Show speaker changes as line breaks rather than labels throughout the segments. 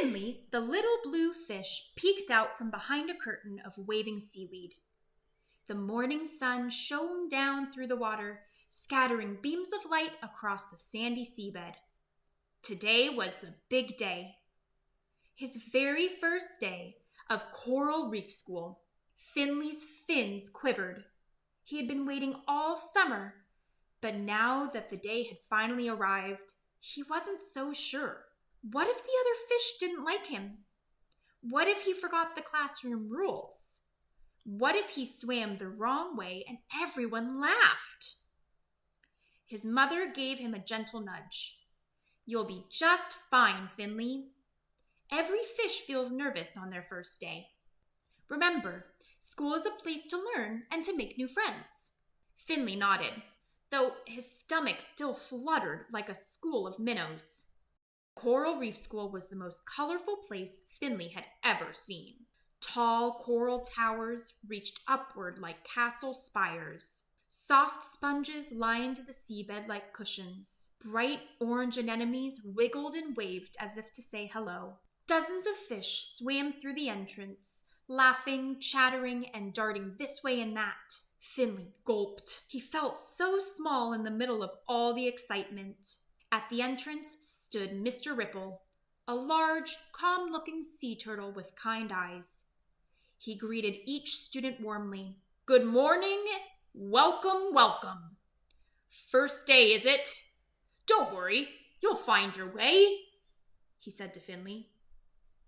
Finley, the little blue fish, peeked out from behind a curtain of waving seaweed. The morning sun shone down through the water, scattering beams of light across the sandy seabed. Today was the big day. His very first day of Coral Reef School. Finley's fins quivered. He had been waiting all summer, but now that the day had finally arrived, he wasn't so sure. What if the other fish didn't like him? What if he forgot the classroom rules? What if he swam the wrong way and everyone laughed? His mother gave him a gentle nudge. "You'll be just fine, Finley. Every fish feels nervous on their first day. Remember, school is a place to learn and to make new friends." Finley nodded, though his stomach still fluttered like a school of minnows. Coral Reef School was the most colorful place Finley had ever seen. Tall coral towers reached upward like castle spires. Soft sponges lined the seabed like cushions. Bright orange anemones wiggled and waved as if to say hello. Dozens of fish swam through the entrance, laughing, chattering, and darting this way and that. Finley gulped. He felt so small in the middle of all the excitement. At the entrance stood Mr. Ripple, a large, calm-looking sea turtle with kind eyes. He greeted each student warmly. "Good morning. Welcome, welcome. First day, is it? Don't worry, you'll find your way," he said to Finley.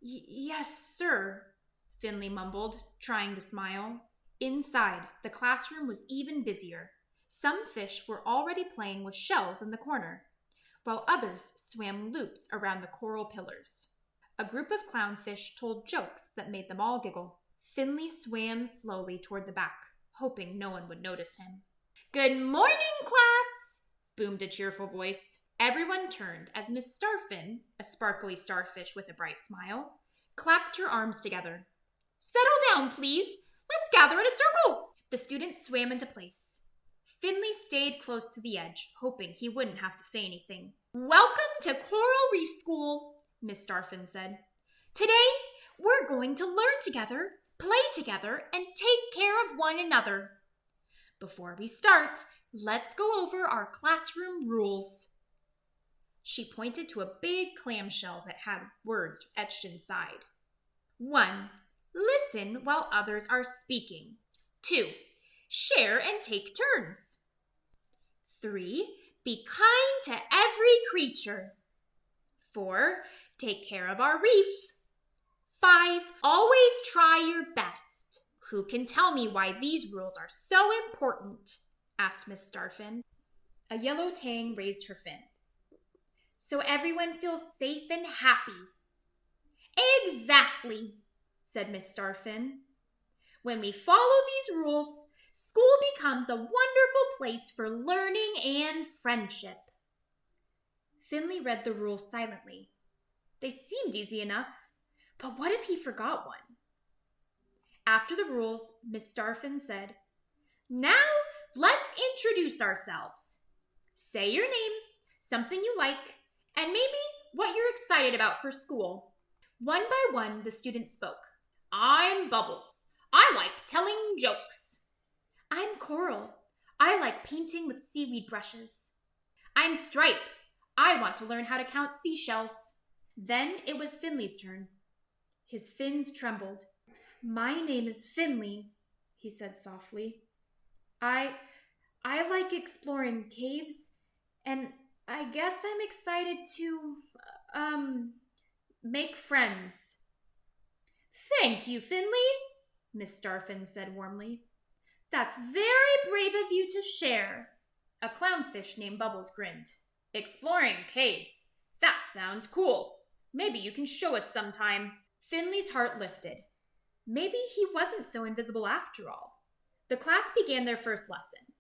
Yes, sir," Finley mumbled, trying to smile. Inside, the classroom was even busier. Some fish were already playing with shells in the corner, while others swam loops around the coral pillars. A group of clownfish told jokes that made them all giggle. Finley swam slowly toward the back, hoping no one would notice him. "Good morning, class!" boomed a cheerful voice. Everyone turned as Miss Starfin, a sparkly starfish with a bright smile, clapped her arms together. "Settle down, please. Let's gather in a circle." The students swam into place. Finley stayed close to the edge, hoping he wouldn't have to say anything. "Welcome to Coral Reef School," Miss Starfin said. "Today, we're going to learn together, play together, and take care of one another. Before we start, let's go over our classroom rules." She pointed to a big clamshell that had words etched inside. 1. Listen while others are speaking. 2. Share and take turns. 3. Be kind to every creature. 4. Take care of our reef. 5. Always try your best. "Who can tell me why these rules are so important?" asked Miss Starfin. A yellow tang raised her fin. "So everyone feels safe and happy." "Exactly," said Miss Starfin. "When we follow these rules, school becomes a wonderful place for learning and friendship." Finley read the rules silently. They seemed easy enough, but what if he forgot one? After the rules, Miss Starfin said, "Now let's introduce ourselves. Say your name, something you like, and maybe what you're excited about for school." One by one, the students spoke. "I'm Bubbles. I like telling jokes." "I'm Coral. I like painting with seaweed brushes." "I'm Stripe. I want to learn how to count seashells." Then it was Finley's turn. His fins trembled. "My name is Finley," he said softly. I like exploring caves, and I guess I'm excited to, make friends." "Thank you, Finley," Miss Starfin said warmly. "That's very brave of you to share." A clownfish named Bubbles grinned. "Exploring caves. That sounds cool. Maybe you can show us sometime." Finley's heart lifted. Maybe he wasn't so invisible after all. The class began their first lesson.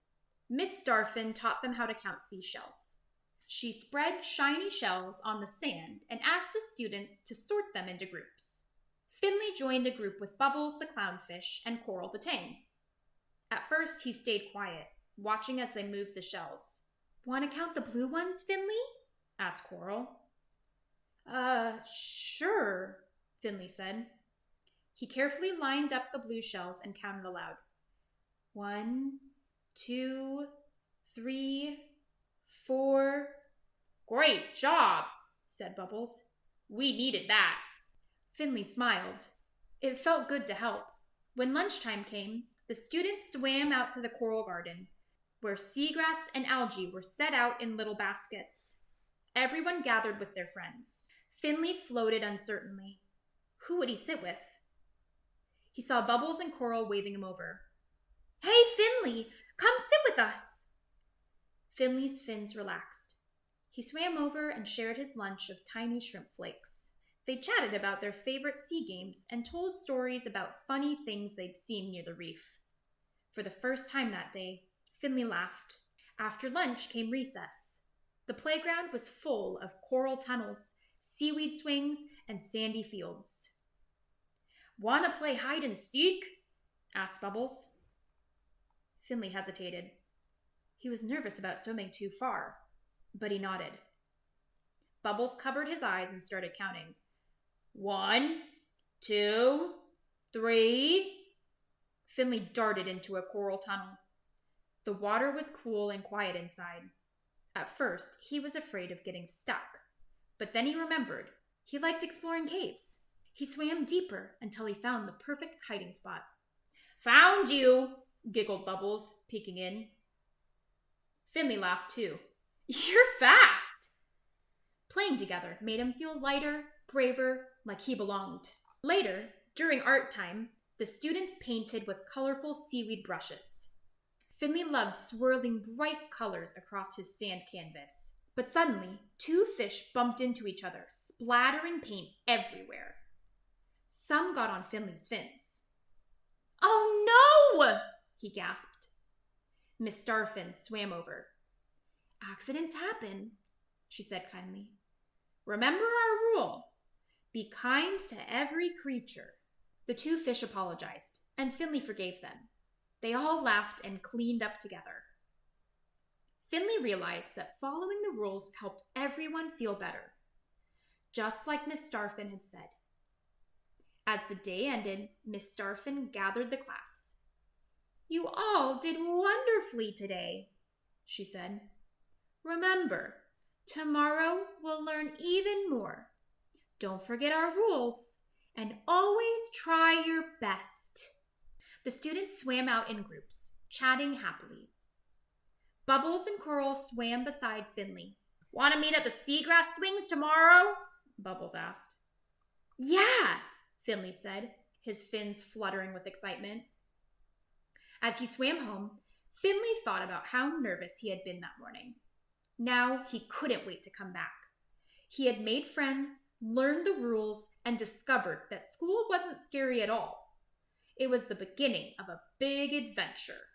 Miss Starfin taught them how to count seashells. She spread shiny shells on the sand and asked the students to sort them into groups. Finley joined a group with Bubbles the clownfish and Coral the tang. At first, he stayed quiet, watching as they moved the shells. "Want to count the blue ones, Finley?" asked Coral. Sure," Finley said. He carefully lined up the blue shells and counted aloud. 1, 2, 3, 4. Great job, said Bubbles. We needed that. Finley smiled. It felt good to help. When lunchtime came, the students swam out to the coral garden, where seagrass and algae were set out in little baskets. Everyone gathered with their friends. Finley floated uncertainly. Who would he sit with? He saw Bubbles and Coral waving him over. Hey, Finley, come sit with us. Finley's fins relaxed. He swam over and shared his lunch of tiny shrimp flakes. They chatted about their favorite sea games and told stories about funny things they'd seen near the reef. For the first time that day, Finley laughed. After lunch came recess. The playground was full of coral tunnels, seaweed swings, and sandy fields. "Want to play hide and seek?" asked Bubbles. Finley hesitated. He was nervous about swimming too far, but he nodded. Bubbles covered his eyes and started counting. 1, 2, 3. Finley darted into a coral tunnel. The water was cool and quiet inside. At first, he was afraid of getting stuck, but then he remembered he liked exploring caves. He swam deeper until he found the perfect hiding spot. "Found you," giggled Bubbles, peeking in. Finley laughed too. "You're fast!" Playing together made him feel lighter, braver, like he belonged. Later, during art time, the students painted with colorful seaweed brushes. Finley loved swirling bright colors across his sand canvas. But suddenly, 2 fish bumped into each other, splattering paint everywhere. Some got on Finley's fins. "Oh no!" he gasped. Miss Starfin swam over. "Accidents happen," she said kindly. "Remember our rule. Be kind to every creature." The 2 fish apologized, and Finley forgave them. They all laughed and cleaned up together. Finley realized that following the rules helped everyone feel better, just like Miss Starfin had said. As the day ended, Miss Starfin gathered the class. "You all did wonderfully today," she said. "Remember, tomorrow we'll learn even more. Don't forget our rules, and always try your best." The students swam out in groups, chatting happily. Bubbles and Coral swam beside Finley. "Want to meet at the seagrass swings tomorrow?" Bubbles asked. "Yeah," Finley said, his fins fluttering with excitement. As he swam home, Finley thought about how nervous he had been that morning. Now he couldn't wait to come back. He had made friends, learned the rules, and discovered that school wasn't scary at all. It was the beginning of a big adventure.